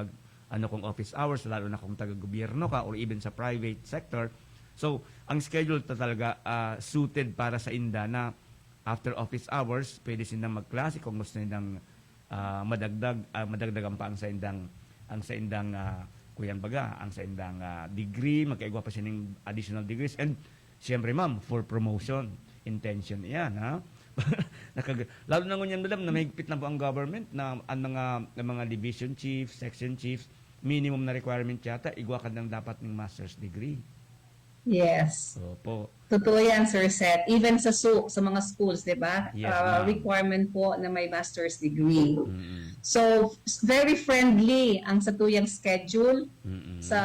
kung office hours, lalo na kung taga-gobyerno ka or even sa private sector. So, ang schedule talaga suited para sa inda na after office hours, pwede sindang magklase kung gusto nindang madagdagan pa ang sa indang degree, magkaigwa pa siya ng additional degrees. And, siyempre ma'am, for promotion, intention yan, ha? Lalo na ngunyan, madam, na mahigpit na po ang government na ang mga division chiefs, section chiefs, minimum na requirement yata, igwa ka ng dapat ng master's degree. Yes. Opo. Totoo yan, Sir Seth. Even sa mga schools, di ba? Yes, requirement po na may master's degree. So, very friendly ang satuyang schedule sa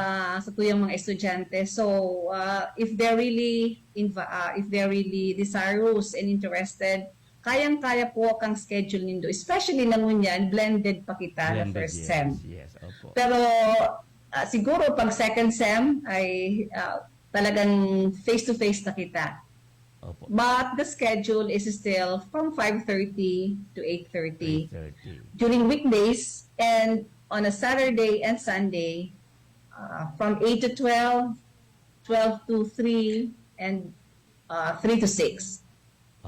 satuyang mga estudyante. So, if they're really desirous and interested, kayang-kaya po kang schedule nindo. Especially na ngunyan, blended pa kita na first sem. Yes, opo. Pero siguro pag second sem ay talagang face-to-face na kita. Opo. But the schedule is still from 5:30 to 8:30 during weekdays, and on a Saturday and Sunday from 8 to 12, 12 to 3, and 3 to 6.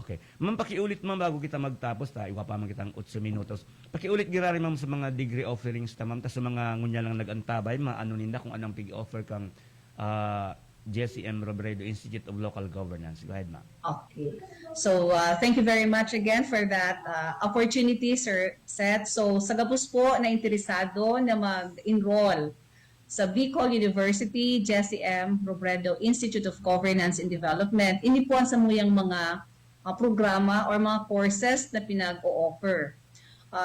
Okay. Ma'am, pakiulit ma'am bago kita magtapos ta, iwa pa man kitang 8 minutos. Pakiulit girari ma'am sa mga degree offerings ta ma'am, ta sa mga ngunya lang nagantabay, maano ninda kung anong pig-offer kang Jesse M. Robredo Institute of Local Governance. Go ahead, ma'am. Okay. So, thank you very much again for that opportunity, Sir Seth. So, sa gabos po na interesado na mag-enroll sa Bicol University, Jesse M. Robredo Institute of Governance and Development, ini po ang samuyang mga programa or mga courses na pinag-o-offer.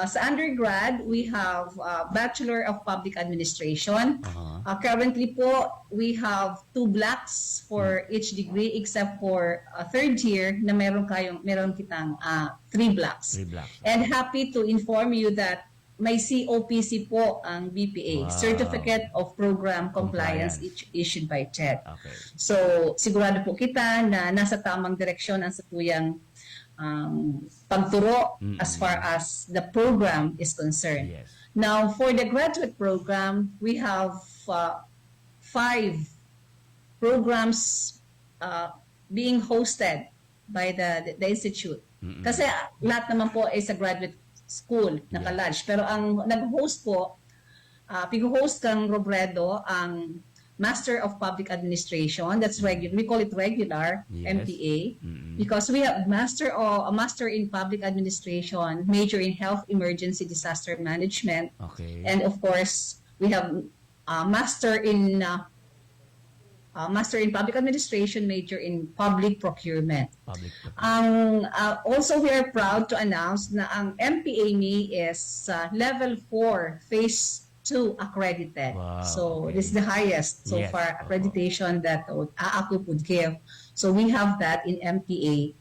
Sa undergrad, we have Bachelor of Public Administration. Currently po, we have 2 blocks for each degree except for third year na meron kitang 3 blocks. 3 blocks. And happy to inform you that may COPC po ang BPA, Certificate of Program Compliance issued by CHED. Okay. So, sigurado po kita na nasa tamang direksyon ang satuyang pagturo as far as the program is concerned. Yes. Now, for the graduate program, we have 5 programs being hosted by the institute. Kasi lahat naman po ay sa graduate school, naka-lodge. Pero ang nag-host po, pig-host kang Robredo, ang Master of Public Administration. That's regular. We call it regular, MPA, because we have Master in Public Administration, Major in Health Emergency Disaster Management, and of course we have Master in Public Administration, Major in Public Procurement. Also, we are proud to announce na ang MPA-ME is Level 4, Phase 2 accredited. So, this is the highest so far accreditation that AACO would give. So, we have that in MPA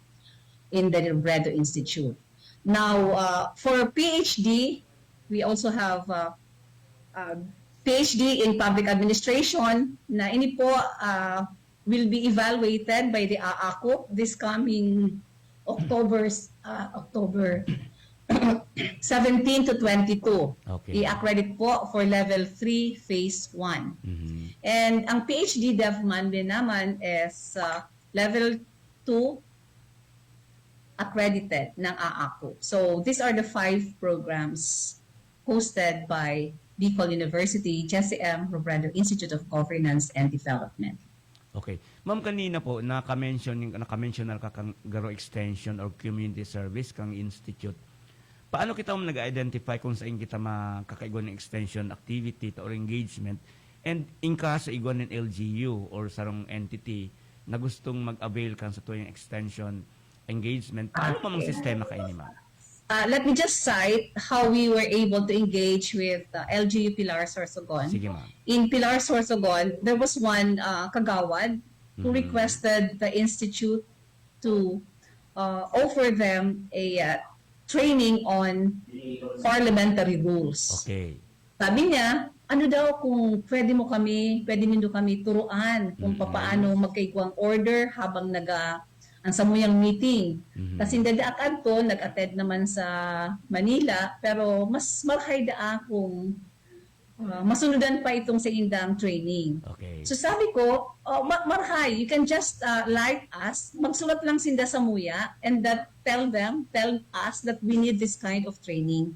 in the Robredo Institute. Now, for PhD, we also have PhD in Public Administration na ini po will be evaluated by the AACO this coming October 17 to 22. I-accredit po for Level 3, Phase 1. And ang PhD DevMan din naman is Level 2 accredited ng AACO. So, these are the 5 programs hosted by Bicol University, Jesse M. Robredo Institute of Governance and Development. Okay. Ma'am, kanina po, naka-mention ka kang Garo Extension or Community Service kang institute. Paano kita nag-identify kung saan kita makakaigon ng extension activity or engagement? And in kaso igwan ng LGU or sarong entity na gustong mag-avail kang sa tuyong extension engagement, paano pa mang sistema kayo ni ma'am? Let me just cite how we were able to engage with LGU Pilar Sorsogon. Sige, ma'am. In Pilar Sorsogon, there was one kagawad who requested the institute to offer them a training on parliamentary rules. Okay. Sabi niya, ano daw kung pwede nindo kami turuan kung paano magkaigwang order habang ang samuyang meeting. Kasi hindi daakan to, nag-attend naman sa Manila, pero mas marhay daa kung masunudan pa itong sa indang training. Okay. So sabi ko, marhay, you can just like us, magsulat lang sinda sa muya, and tell us that we need this kind of training.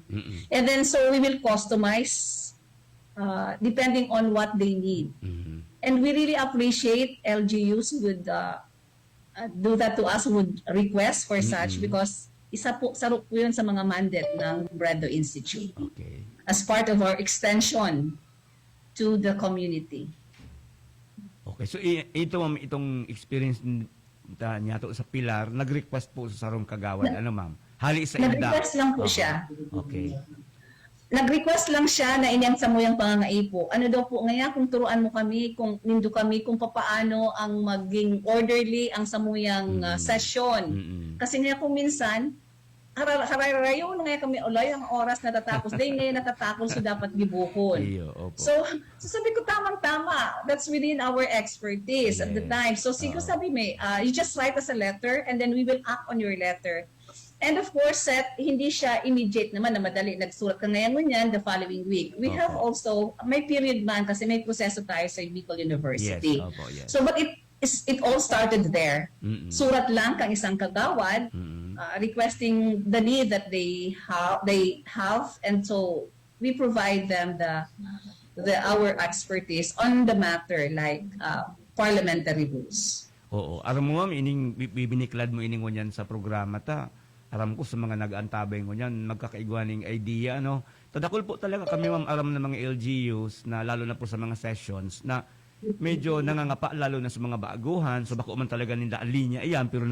And then so we will customize depending on what they need. And we really appreciate LGUs would do that to us, would request for such, because sarap po yun sa mga mandate ng Robredo Institute. Okay. As part of our extension to the community. Okay. So itong experience niya to sa Pilar, nag-request po sa sarong kagawad. Ano ma'am? Hali sa inda. Nag-request lang po siya. Okay. Nag-request lang siya na inyang samuyang pangangaipo. Ano daw po ngayon kung turuan mo kami, kung nindo kami kung papaano ang maging orderly ang samuyang session. Kasi nga kung minsan, hararayo na nga kami ulay ang oras natatapos. Dahil ngayon natatapos so dapat gibukon. So sabi ko tamang-tama. That's within our expertise at the time. So siguro sabi may, you just write us a letter and then we will act on your letter. And of course, hindi siya immediate naman na madali. Nagsulat ka ngayon yan the following week. We have also, may period man kasi may proseso tayo sa Bicol University. Yes. So but it all started there. Surat lang kang isang kagawad requesting the need that they have, and so we provide them our expertise on the matter, like parliamentary rules. Oo. Aram mo, ma'am, ining bibiniklad mo ining ngunyan sa programa ta. Aram ko sa mga nag-antabay ngunyan, magkakaigwaning idea, no? Tadakol po talaga kami, ma'am, aram ng mga LGUs, na lalo na po sa mga sessions, na medyo nangangapa, lalo na sa mga baguhan. So bako man talaga ninda ang linya iyan, pero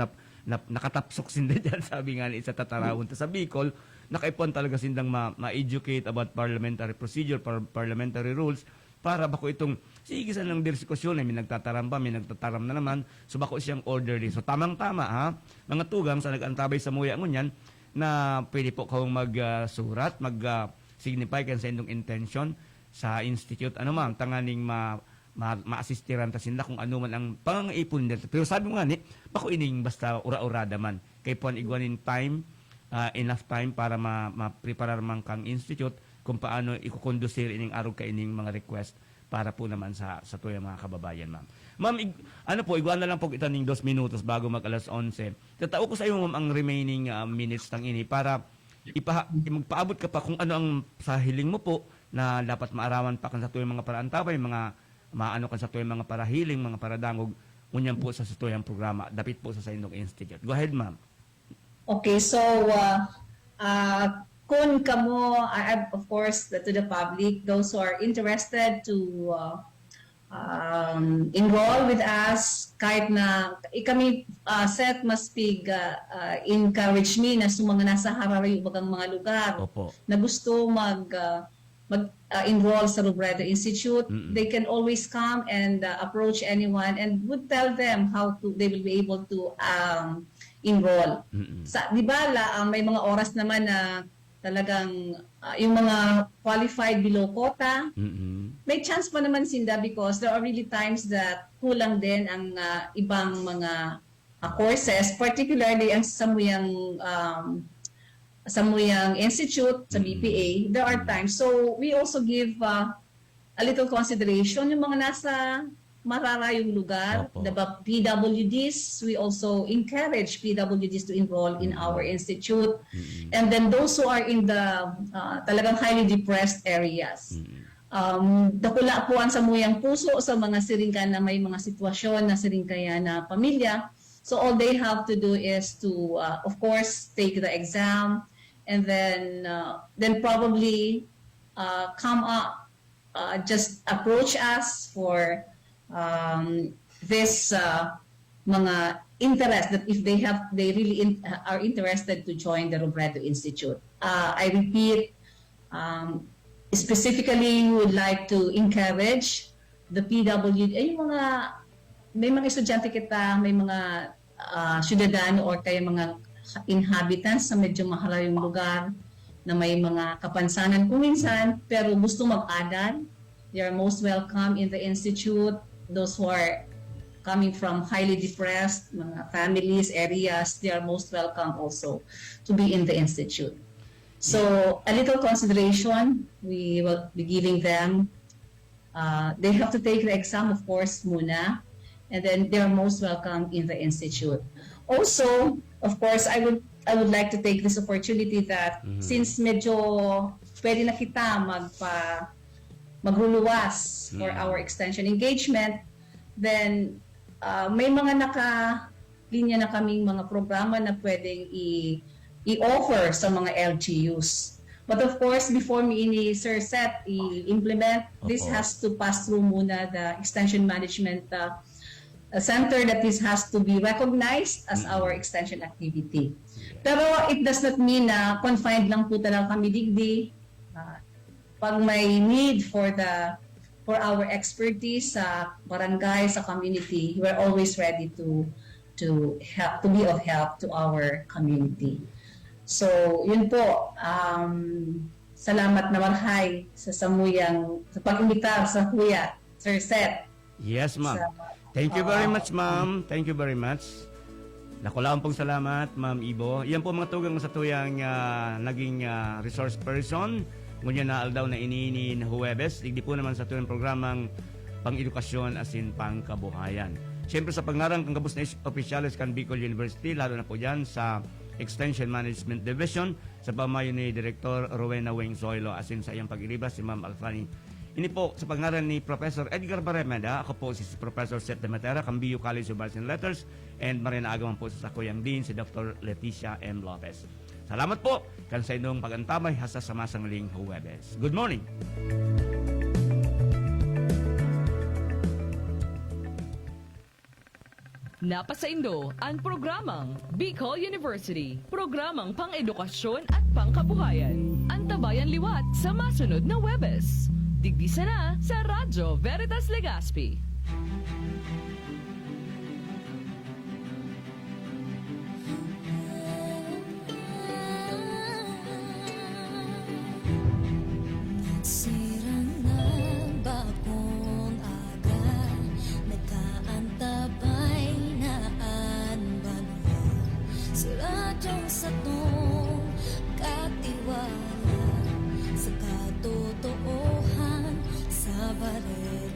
nakatapsok sinda dyan, sabi nga ni isa tatarawon ta sa Bicol, nakaipon talaga sindang ma-educate about parliamentary procedure, parliamentary rules, para bako itong, sige sa lang diskusyon, may nagtataram pa, may nagtataram na naman, so bako siyang orderly. So tamang-tama, ha, mga tugang sa nag-antabay sa muya ngunyan, na pwede po kawang mag-surat, mag-signify kan sa indong intention sa institute, ano ma'am, tanganing ma-assistiran ta sinda kung ano man ang pang-ipon nila. Pero sabi mo nga ni, bako ining basta ura-urada man. Kay puan igwanin time, enough time para ma-preparar man kang institute kung paano ikukondusir ining araw ka ining mga request para po naman sa tuyang mga kababayan, ma'am. Ma'am, ano po, iguan na lang po kita ning 2 minutos bago mag alas 11. Tatao ko sa iyo, ma'am, ang remaining minutes tang ini para magpaabot ka pa kung ano ang sa hiling mo po na dapat maarawan pa kan sa tuyang mga paraantabay, mga maano kan sa tuyang mga parahiling, mga paradangog, unyan po sa tuyang programa, dapit po sa Indong Institute. Go ahead, ma'am. Okay, so kung kamo, of course, to the public, those who are interested to enroll with us, kahit na kami set must encourage me na sa mga nasa harari bagang mga lugar na gusto mag-enroll sa Robredo Institute, they can always come and approach anyone and would tell them how they will be able to enroll. Di ba, may mga oras naman na talagang yung mga qualified below quota, may chance pa naman sinda because there are really times that kulang din ang ibang mga courses, particularly ang Samuyang Institute sa BPA, there are times. So we also give a little consideration yung mga nasa mararayong lugar, the PWDs, we also encourage PWDs to enroll in our institute. And then those who are in the talagang highly depressed areas. Dakula po ang samuyang puso sa mga siringkan na may mga sitwasyon na siringkaya na pamilya. So all they have to do is to, of course, take the exam and then probably come up, just approach us for this mga interest that if they really are interested to join the Robredo Institute. I repeat, specifically we would like to encourage the PWD, may mga estudyante kita, may mga syudadano or kaya mga inhabitants sa medyo mahalayong lugar na may mga kapansanan kung minsan, pero gusto mag-aral, they are most welcome in the institute. Those who are coming from highly depressed mga families, areas, they are most welcome also to be in the institute. So a little consideration, we will be giving them. They have to take the exam, of course, muna, and then they are most welcome in the institute. Also, of course, I would like to take this opportunity that since medyo pwede na kita magluluwas for our extension engagement, then may mga nakalinya na kaming mga programa na pwedeng i-offer sa mga LGUs. But of course, before me Sir Seth i-implement, this has to pass through muna the extension management center that this has to be recognized as our extension activity. Pero it does not mean na confined lang po talaga kami digdi. Pag may need for our expertise sa barangay, sa community, we're always ready to be of help to our community. So, yun po. Salamat na marhay sa pag-imbitar sa Kuya, Sir Seth. Yes, ma'am. Thank you very much, ma'am. Thank you very much. Nakulaang pong salamat, Ma'am Ibo. Yan po mga tugang sa tuyang naging resource person. Ngunyan na aldaw na ininin Huwebes. Digdi po naman sa tuyang programang pang-edukasyon as in pangkabuhayan. Siyempre sa pangarang kang kabus na opisyalis kan Bicol University, lalo na po dyan sa Extension Management Division sa pamayo ni Director Rowena Wing Zoilo. Asin sa iyang pag-ilibas si Ma'am Alfani. Ini po sa pangalan ni Professor Edgar Barremeda. Ako po si Professor Seth Dematera, Cambio College of Arts and Letters, and marinaagaman po sa Sakuyang Dean si Dr. Leticia M. Lopez. Salamat po kan sa inyong pagantabay hasta sa masangling Huwebes. Good morning! Napasaindo ang programang Bicol University, programang pang-edukasyon at pangkabuhayan. Antabayan liwat sa masunod na Huwebes. Digdisa na sa Radyo Veritas Legazpi. Sirang ng bagong aga, nagkaantabay na anbanwa. Sa radyong satong katiwala, sa katotohan sa baret.